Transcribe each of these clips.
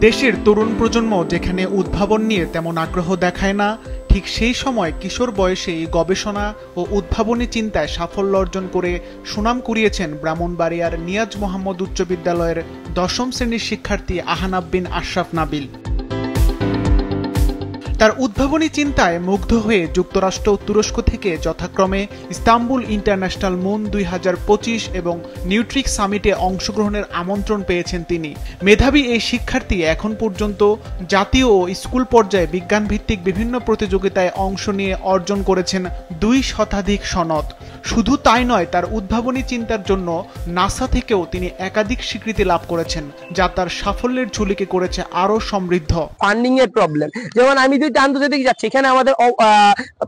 দেশের তরুণ প্রজন্ম যেখানে উদ্ভাবন নিয়ে তেমন আগ্রহ দেখায় না, ঠিক সেই সময় কিশোর বয়সেই গবেষণা ও উদ্ভাবনী চিন্তায় সাফল্য অর্জন করে সুনাম কুড়িয়েছেন ব্রাহ্মণবাড়িয়ার নিয়াজ মোহাম্মদ উচ্চ বিদ্যালয়ের ১০ম শ্রেণীর শিক্ষার্থী আহনাফ বিন আশরাফ নাবিল। তার উদ্ভাবনী চিন্তায় মুগ্ধ হয়ে যুক্তরাষ্ট্র ও তুরস্ক থেকে যথাক্রমে ইস্তাম্বুল ইন্টারন্যাশনাল মুন ২০২৫ এবং নিউট্রিক্স সামিটে অংশগ্রহণের আমন্ত্রণ পেয়েছেন তিনি। মেধাবী এই শিক্ষার্থী এখন পর্যন্ত জাতীয় ও স্কুল পর্যায়ে বিজ্ঞানভিত্তিক বিভিন্ন প্রতিযোগিতায় অংশ নিয়ে অর্জন করেছেন ২ শতাধিক সনদ। শুধু তাই নয়, তার উদ্ভাবনী চিন্তার জন্য নাসা থেকেও তিনি একাধিক স্বীকৃতি লাভ করেছেন, যা তার সাফল্যের ঝুলিকে করেছে আরো সমৃদ্ধ। ফান্ডিং এর প্রবলেম, যেমন আমি দুইটা আন্তর্জাতিক যাচ্ছি, এখানে আমাদের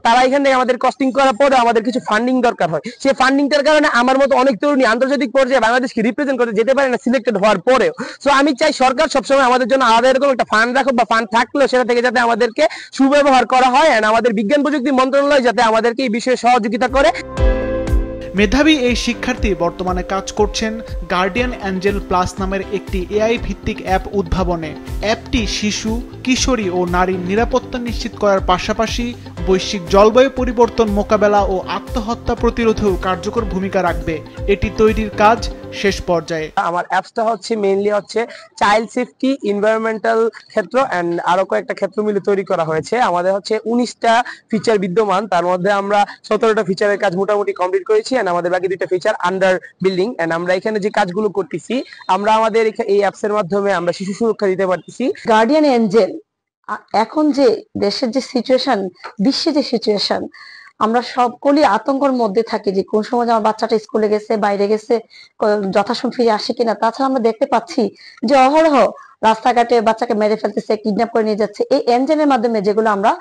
তারা এখান থেকে আমাদের কস্টিং করার পরে আমাদের কিছু ফান্ডিং দরকার হয়। সেই ফান্ডিংটার কারণে আমার মতো অনেক তরুণী আন্তর্জাতিক পর্যায়ে বাংলাদেশকে রিপ্রেজেন্ট করতে যেতে পারে না সিলেক্টেড হওয়ার পরেও। সো আমি চাই সরকার সবসময় আমাদের জন্য আলাদা এরকম একটা ফান্ড রাখুক, বা ফান্ড থাকলেও সেটা থেকে যাতে আমাদেরকে সুব্যবহার করা হয়, এন্ড আমাদের বিজ্ঞান প্রযুক্তি মন্ত্রণালয় যাতে আমাদেরকে এই বিষয়ে সহযোগিতা করে। মেধাবী এই শিক্ষার্থী বর্তমানে কাজ করছেন গার্ডিয়ান অ্যাঞ্জেল প্লাস নামের একটি এআই ভিত্তিক অ্যাপ উদ্ভাবনে। অ্যাপটি শিশু, কিশোরী ও নারীর নিরাপত্তা নিশ্চিত করার পাশাপাশি বৈশ্বিক জলবায়ু পরিবর্তন মোকাবেলা ও আত্মহত্যা প্রতিরোধেও কার্যকর ভূমিকা রাখবে। এটি তৈরির কাজ শেষ পর্যায়ে। আমার অ্যাপসটা হচ্ছে মেইনলি চাইল্ড সেফটি, এনভায়রনমেন্টাল ক্ষেত্র এন্ড আরো কয়েকটা ক্ষেত্র মিলে তৈরি করা হয়েছে। আমাদের 19টা ফিচার বিদ্যমান, তার মধ্যে আমরা 17টা ফিচারের কাজ মোটামুটি কমপ্লিট করেছি, এন্ড আমাদের বাকি 2টা ফিচার আন্ডার বিল্ডিং। এন্ড আমরা এখানে যে কাজগুলো করতেছি, আমরা আমাদের এই অ্যাপসের মাধ্যমে আমরা শিশু সুরক্ষা দিতে পারতেছি। গার্ডিয়ান এঞ্জেল এখন যে দেশের যে সিচুয়েশন, বিশ্বে যে সিচুয়েশন, আমরা সকলেই আতঙ্কের মধ্যে থাকি যে কোন সময় আমার বাচ্চাটা স্কুলে গেছে, বাইরে গেছে, যথাসময় ফিরে আসে কিনা। তাছাড়া আমরা দেখতে পাচ্ছি যে অহরহ রাস্তাঘাটে বাচ্চাকে মেরে ফেলতেছে, কিডন্যাপ করে নিয়ে যাচ্ছে। এই এঞ্জেলের মাধ্যমে যেগুলো আমরা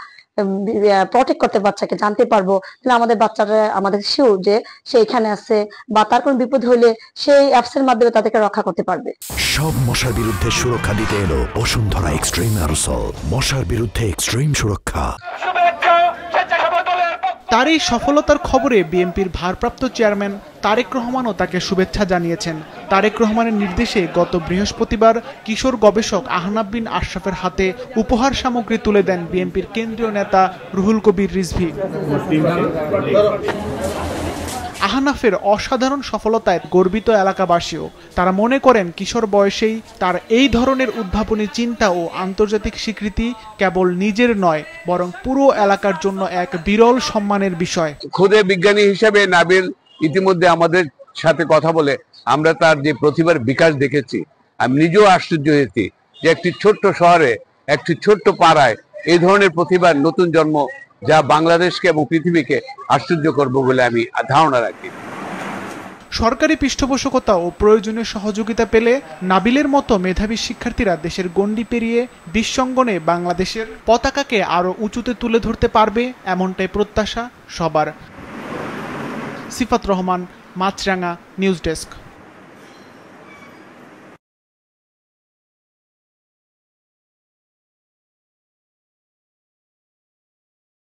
প্রটেক্ট করতে বাচ্চাকে জানতে পারবো, তাহলে আমাদের বাচ্চারা আমাদের শিওর যে সে এখানে আছে, বা তার কোনো বিপদ হইলে সেই অ্যাপসের মাধ্যমে তাদেরকে রক্ষা করতে পারবে। সব মশার বিরুদ্ধে সুরক্ষা দিতে এলো বসুন্ধরা এক্সট্রিম অ্যারোসল, মশার বিরুদ্ধে এক্সট্রিম সুরক্ষা। তার এই সফলতার খবরে বিএনপির ভারপ্রাপ্ত চেয়ারম্যান তারেক রহমানও তাকে শুভেচ্ছা জানিয়েছেন। তারেক রহমানের নির্দেশে গত বৃহস্পতিবার কিশোর গবেষক আহনাফ বিন আশরাফের হাতে উপহার সামগ্রী তুলে দেন বিএনপির কেন্দ্রীয় নেতা রুহুল কবির রিজভী। আহনাফের অসাধারণ সফলতায় গর্বিত এলাকাবাসীও। তারা মনে করেন কিশোর বয়সেই তার এই ধরনের উদ্ভাবনী চিন্তা ও আন্তর্জাতিক স্বীকৃতি কেবল নিজের নয়, বরং পুরো এলাকার জন্য এক বিরল সম্মানের বিষয়। খুদে বিজ্ঞানী হিসেবে নাবিল ইতিমধ্যে আমাদের সাথে কথা বলে আমরা তার যে প্রতিভার বিকাশ দেখেছি, আমি নিজেও আশ্চর্য হয়েছি যে একটি ছোট্ট শহরে, একটি ছোট্ট পাড়ায় এই ধরনের প্রতিভার নতুন জন্ম, যা বাংলাদেশকে এবং পৃথিবীকে আশ্চর্য করবে বলে আমি ধারণা রাখি। সরকারি পৃষ্ঠপোষকতা ও প্রয়োজনীয় সহযোগিতা পেলে নাবিলের মতো মেধাবী শিক্ষার্থীরা দেশের গণ্ডি পেরিয়ে বিশ্বঙ্গনে বাংলাদেশের পতাকাকে আরো উঁচুতে তুলে ধরতে পারবে, এমনটাই প্রত্যাশা সবার। সিফাত রহমান, মাছরাঙা নিউজ ডেস্ক।